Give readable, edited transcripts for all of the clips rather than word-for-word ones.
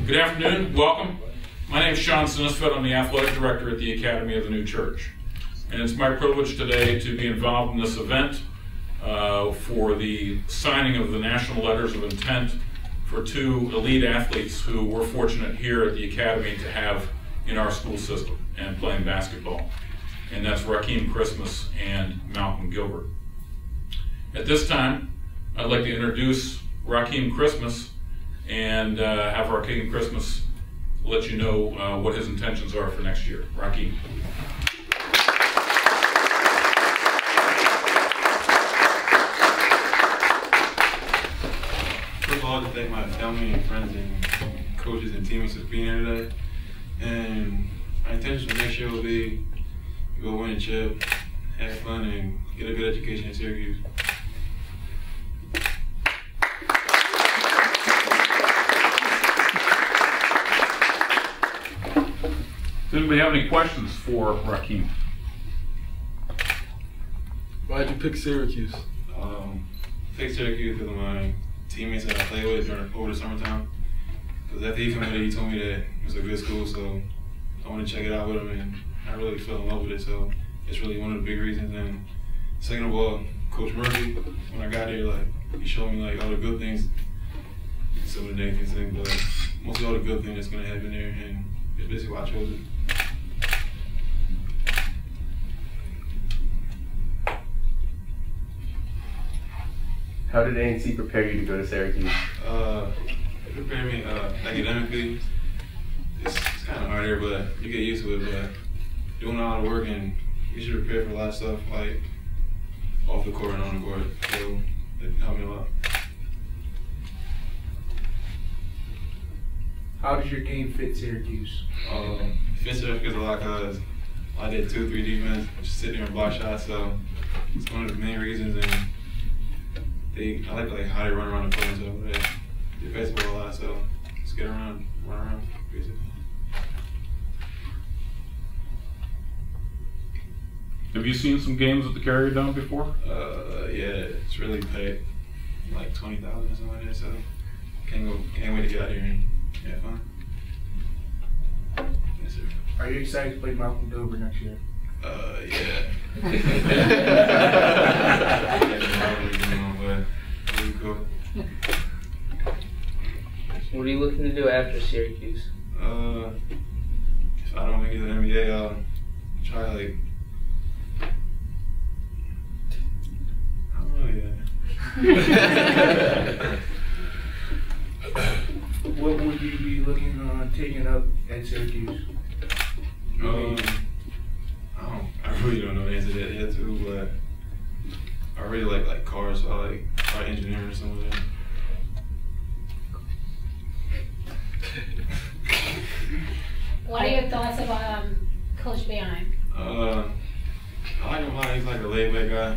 Good afternoon, welcome. My name is Sean Sinisfeld. I'm the athletic director at the Academy of the New Church. And it's my privilege today to be involved in this event for the signing of the national letters of intent for two elite athletes who we're fortunate here at the Academy to have in our school system and playing basketball. And that's Rakeem Christmas and Malcolm Gilbert. At this time, I'd like to introduce Rakeem Christmas and have Rakeem Christmas let you know what his intentions are for next year. Rakeem. First of all, I'd like to thank my family and friends and coaches and teammates for being here today. And my intentions for next year will be to go win a chip, have fun, and get a good education in Syracuse. Does anybody have any questions for Rakeem? Why'd you pick Syracuse? Picked Syracuse because of my teammates that I played with over the summertime. Because after he came here, he told me that it was a good school, so I wanted to check it out with him, and I really fell in love with it. So it's really one of the big reasons. And second of all, Coach Murphy, when I got here, he showed me all the good things, some of the negative things, but mostly all the good things that's gonna happen there, and it's basically why I chose it. How did A&C prepare you to go to Syracuse? It prepared me academically. It's kind of hard here, but you get used to it. But doing all the work and you should prepare for a lot of stuff, like off the court and on the court. So it helped me a lot. How does your game fit Syracuse? Fits Syracuse a lot because I did 2-3 defense, just sit there and block shots. So it's one of the main reasons. And I like how they run around the court and stuff. They play baseball a lot, so just get around, run around, basically. Have you seen some games at the Carrier Dome before? Yeah, it's really packed, like 20,000 or something like that. So can't wait to get out here and have fun. Yes, sir. Are you excited to play Malcolm Gilbert next year? Yeah. What are you looking to do after Syracuse? If I don't make it to the NBA, I'll try I don't know yet. What would you be looking on taking up at Syracuse? I really don't know the answer to that yet too, but I really like cars, so I like car engineering or something like that. What are your thoughts about Coach Behind? I like him a lot. He's like a laid-back guy.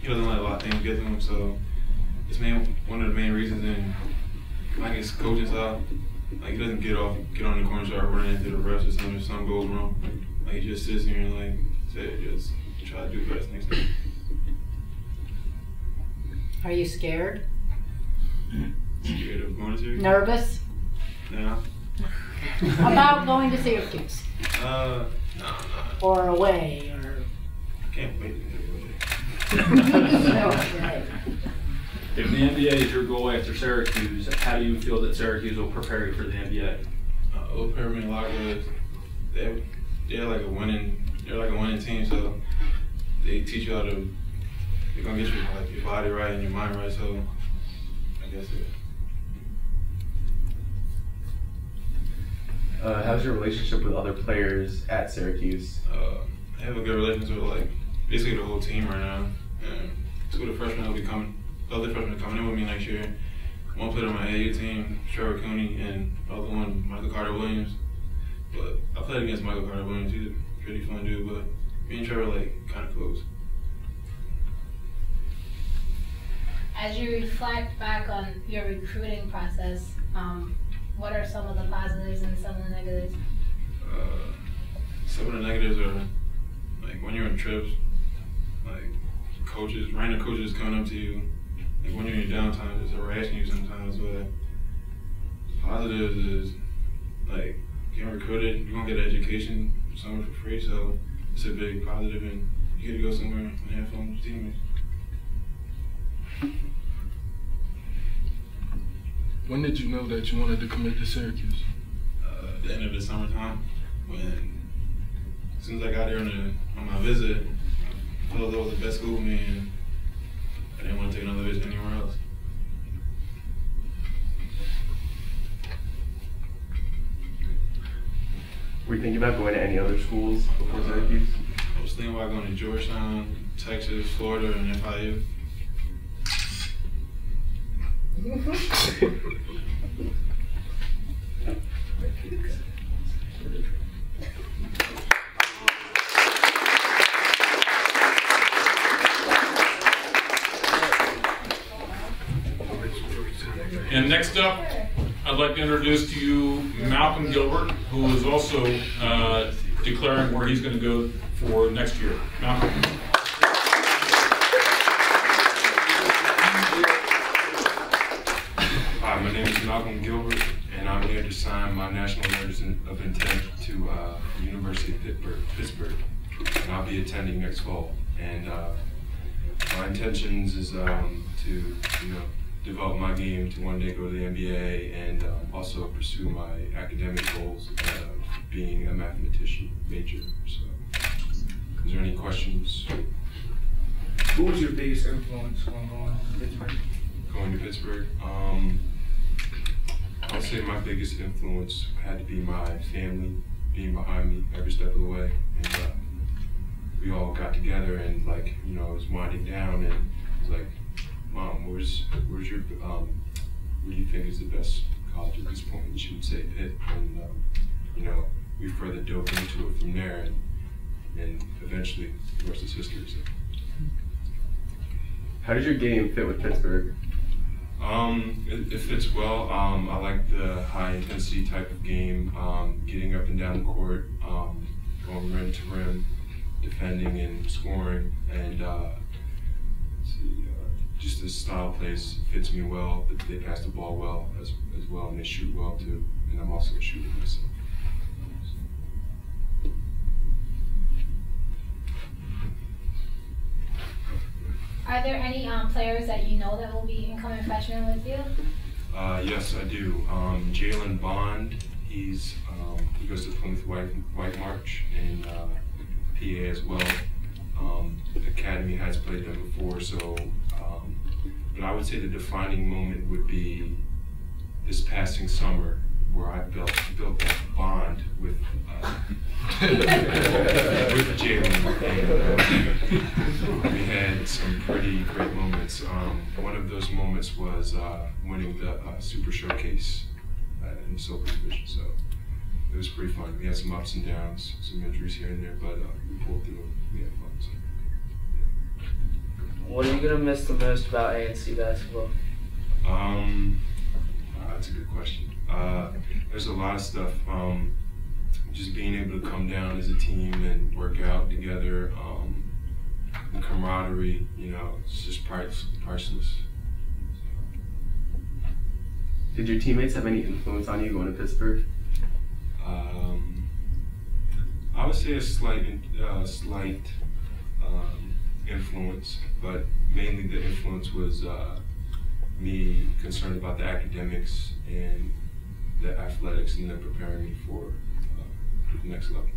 He doesn't let a lot of things get to him, so it's one of the main reasons. And like his coaching style, he doesn't get on the corner, start running into the refs or something. If something goes wrong, he just sits here and just try to do the best next time. Are you scared? Scared of going to Syracuse? Nervous? No. About going to Syracuse? No. Or away? Or... I can't wait to get away. If the NBA is your goal after Syracuse, how do you feel that Syracuse will prepare you for the NBA? It'll prepare me a lot because they're like a winning team, so they teach you they're gonna get your body right and your mind right. So I guess it. How's your relationship with other players at Syracuse? I have a good relationship with basically the whole team right now. And two of the freshmen will be coming. The other freshmen are coming in with me next year. One played on my AAU team, Trevor Cooney, and the other one, Michael Carter Williams. But I played against Michael Carter Williams. He's a pretty fun dude, but me and Trevor kind of close. As you reflect back on your recruiting process, what are some of the positives and some of the negatives? Some of the negatives are when you're in trips, random coaches coming up to you, when you're in your downtime, just harassing you sometimes. But positives is recruited, you're gonna get an education somewhere for free, so it's a big positive, and you get to go somewhere and have fun with your teammates. When did you know that you wanted to commit to Syracuse? At the end of the summertime, as soon as I got there on my visit, I felt that was the best school for me, and I didn't want to take another visit anywhere else. Were you thinking about going to any other schools before Syracuse? I was thinking about going to Georgetown, Texas, Florida, and FIU. And next up, I'd like to introduce to you Malcolm Gilbert, who is also declaring where he's going to go for next year. Malcolm. Hi, my name is Malcolm Gilbert, and I'm here to sign my national letters of intent to the University of Pittsburgh, and I'll be attending next fall. And my intentions is to, develop my game to one day go to the NBA and also pursue my academic goals of being a mathematician major. So, is there any questions? Who was your biggest influence on going to Pittsburgh? Going to Pittsburgh? I'd say my biggest influence had to be my family being behind me every step of the way. And we all got together and it was winding down, and it was like, Mom, where's your, what do you think is the best college at this point? And she would say Pitt, and we further dove into it from there, and eventually the rest is history. So. How does your game fit with Pittsburgh? It fits well. I like the high intensity type of game, getting up and down the court, going rim to rim, defending and scoring, and just this style plays fits me well. They pass the ball well as well, and they shoot well too. And I'm also a shooter myself. Are there any players that you know that will be incoming freshmen with you? Yes, I do. Jalen Bond, he goes to Plymouth White March in PA as well. Academy has played them before, so but I would say the defining moment would be this passing summer, where I built that bond with Jalen. We had some pretty great moments. One of those moments was winning the Super Showcase in the Silver Division. So it was pretty fun. We had some ups and downs, some injuries here and there, but we pulled through and we had fun. So. What are you gonna miss the most about ANC basketball? That's a good question. There's a lot of stuff. Just being able to come down as a team and work out together. The camaraderie, it's just priceless. Did your teammates have any influence on you going to Pittsburgh? I would say a slight influence, but mainly the influence was me concerned about the academics and the athletics, and then preparing me for the next level.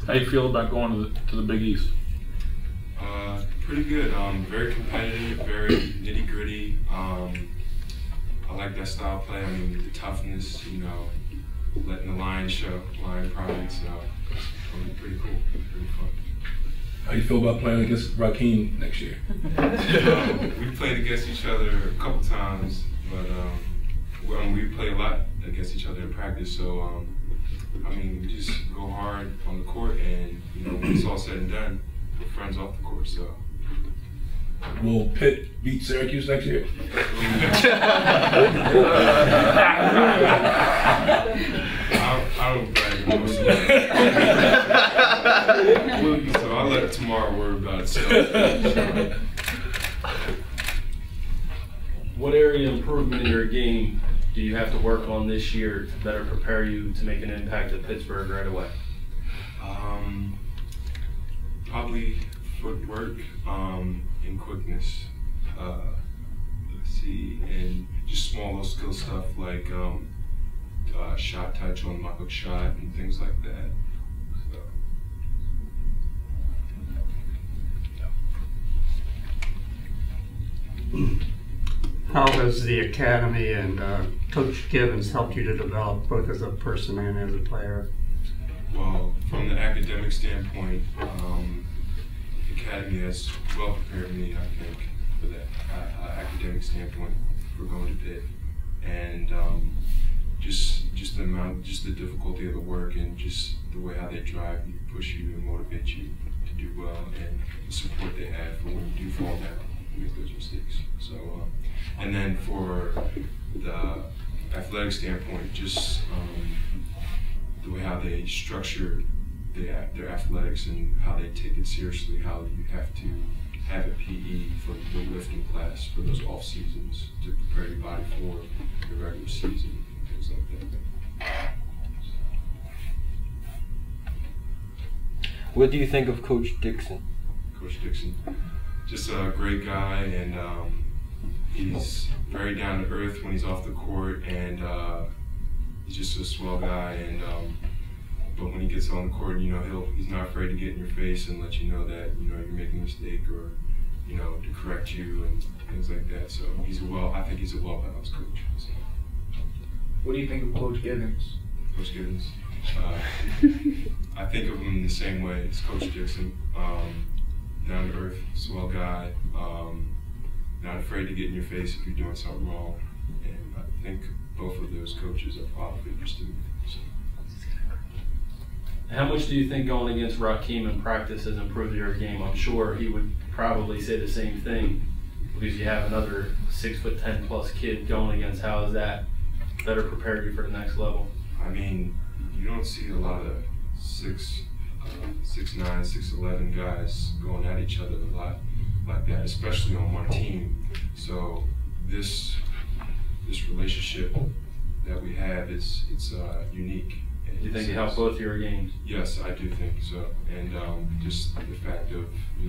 How do you feel about going to the Big East? Pretty good. Very competitive, very nitty gritty. I like that style of play. I mean, the toughness, letting the line show, line pride. So it's pretty cool, pretty fun. How you feel about playing against Rakeem next year? We played against each other a couple times, but we play a lot against each other in practice. So we just go hard on the court, and when it's all said and done, we're friends off the court. So. Will Pitt beat Syracuse next year? I don't brag about it. So I'll let tomorrow worry about it. So. What area of improvement in your game do you have to work on this year to better prepare you to make an impact at Pittsburgh right away? Probably footwork and quickness. Let's see, and just small little skill stuff like shot touch on my hook shot and things like that. How has the academy and Coach Gibbons helped you to develop both as a person and as a player? Well, from the academic standpoint, the academy has well prepared me, I think, for that academic standpoint for going to Pitt, and just the amount, just the difficulty of the work, and just the way how they drive you, push you, and motivate you to do well, and the support they have for when you do fall down and make those mistakes. So, and then for the athletic standpoint, just the way how they structure their athletics and how they take it seriously, how you have to have a PE for the lifting class for those off seasons to prepare your body for the regular season and things like that. What do you think of Coach Dixon? Coach Dixon, just a great guy, and he's very down to earth when he's off the court, and he's just a swell guy. And but when he gets on the court, you know, he's not afraid to get in your face and let you know that you're making a mistake, or to correct you and things like that. So I think he's a well-balanced coach. So. What do you think of Coach Gibbons? Coach Gibbons, I think of him the same way as Coach Dixon. Down to earth, swell guy, not afraid to get in your face if you're doing something wrong, and I think both of those coaches are father figures to me. So. How much do you think going against Rakeem in practice has improved your game? I'm sure he would probably say the same thing, because you have another 6'10" plus kid going against. How has that better prepared you for the next level? I mean, you don't see a lot of 6'9", 6'11" guys going at each other a lot like that, especially on one team. So this relationship that we have it's unique. Do you think it helped both your games? Yes, I do think so. And just the fact of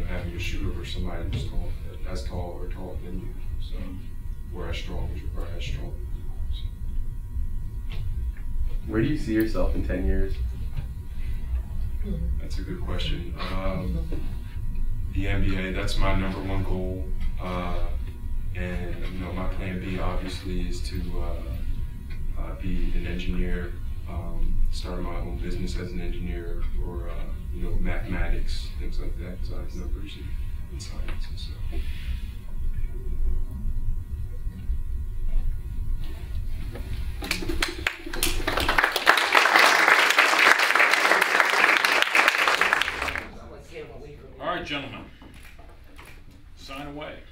having a shooter over somebody who's as tall or taller than you, so or as strong as you, or as strong. So. Where do you see yourself in 10 years? That's a good question. The NBA, that's my #1 goal. And my plan B obviously is to be an engineer, start my own business as an engineer, or mathematics, things like that, because I have numbers and science and stuff. All right, gentlemen, sign away.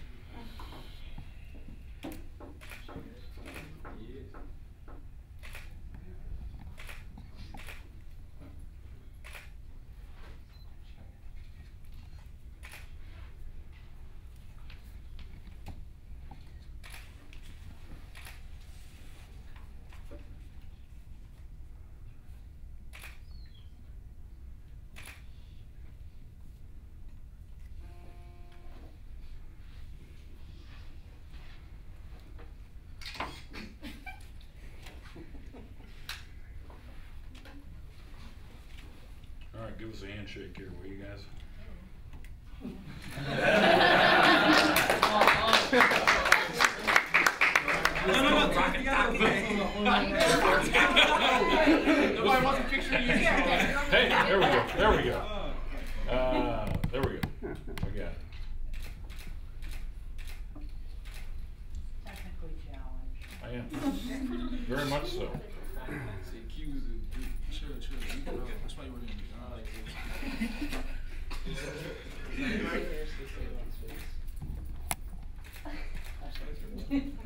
All right, give us a handshake here, will you guys? Nobody wants a picture of you. Hey, there we go. There we go. There we go. I got it. Technically challenged. I am. Very much so. That's why you were in.